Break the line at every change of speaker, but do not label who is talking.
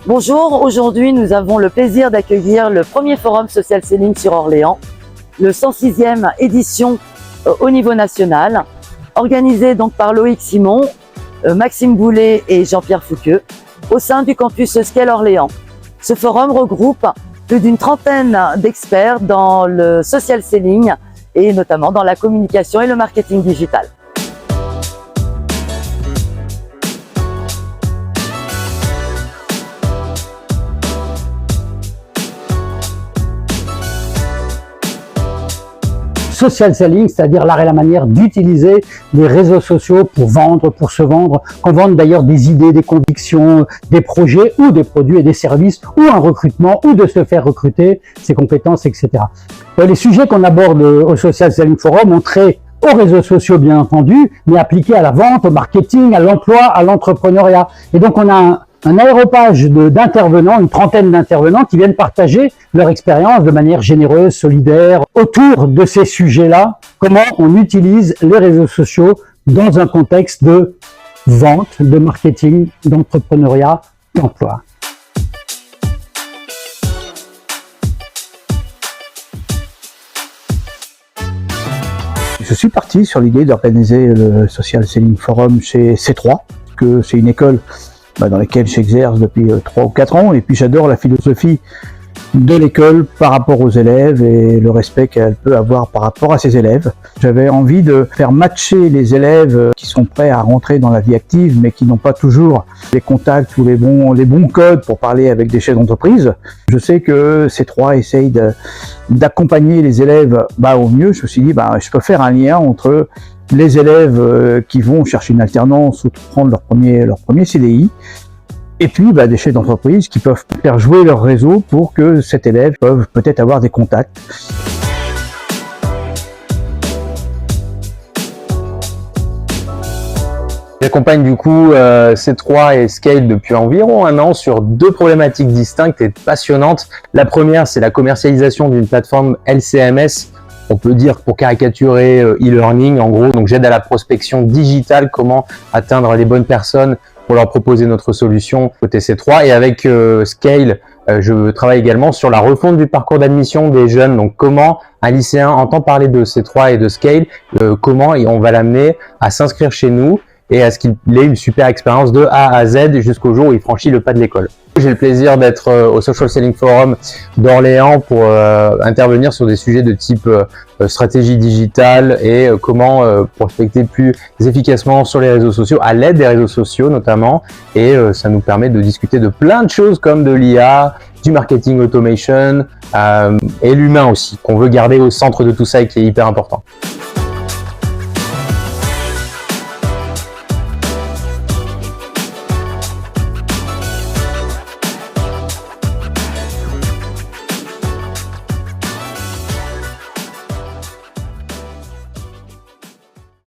Bonjour, aujourd'hui nous avons le plaisir d'accueillir le premier forum social selling sur Orléans, le 106e édition au niveau national, organisé donc par Loïc Simon, Maxime Boulet et Jean-Pierre Fouqueux, au sein du campus Scale Orléans. Ce forum regroupe plus d'une trentaine d'experts dans le social selling et notamment dans la communication et le marketing digital.
Social selling, c'est-à-dire l'art et la manière d'utiliser les réseaux sociaux pour vendre, pour se vendre, qu'on vende d'ailleurs des idées, des convictions, des projets ou des produits et des services, ou un recrutement, ou de se faire recruter, ses compétences, etc. Les sujets qu'on aborde au Social Selling Forum ont trait aux réseaux sociaux bien entendu, mais appliqués à la vente, au marketing, à l'emploi, à l'entrepreneuriat. Et donc on a un aéropage d'intervenants, une trentaine d'intervenants qui viennent partager leur expérience de manière généreuse, solidaire, autour de ces sujets-là, comment on utilise les réseaux sociaux dans un contexte de vente, de marketing, d'entrepreneuriat, d'emploi.
Je suis parti sur l'idée d'organiser le Social Selling Forum chez C3, que c'est une école dans laquelle j'exerce depuis 3 ou 4 ans, et puis j'adore la philosophie de l'école par rapport aux élèves et le respect qu'elle peut avoir par rapport à ses élèves. J'avais envie de faire matcher les élèves qui sont prêts à rentrer dans la vie active mais qui n'ont pas toujours les contacts ou les bons codes pour parler avec des chefs d'entreprise. Je sais que C3 essaye d'accompagner les élèves au mieux. Je me suis dit je peux faire un lien entre les élèves qui vont chercher une alternance ou prendre leur premier CDI, et puis des chefs d'entreprise qui peuvent faire jouer leur réseau pour que cet élève peuvent peut-être avoir des contacts.
J'accompagne du coup C3 et Scale depuis environ 1 an sur 2 problématiques distinctes et passionnantes. La première, c'est la commercialisation d'une plateforme LCMS. On peut dire, pour caricaturer, e-learning en gros. Donc j'aide à la prospection digitale, comment atteindre les bonnes personnes pour leur proposer notre solution côté C3. Et avec Scale, je travaille également sur la refonte du parcours d'admission des jeunes. Donc comment un lycéen entend parler de C3 et de Scale, comment on va l'amener à s'inscrire chez nous et à ce qu'il ait une super expérience de A à Z jusqu'au jour où il franchit le pas de l'école. J'ai le plaisir d'être au Social Selling Forum d'Orléans pour intervenir sur des sujets de type stratégie digitale et comment prospecter plus efficacement sur les réseaux sociaux, à l'aide des réseaux sociaux notamment. Et ça nous permet de discuter de plein de choses comme de l'IA, du marketing automation et l'humain aussi, qu'on veut garder au centre de tout ça et qui est hyper important.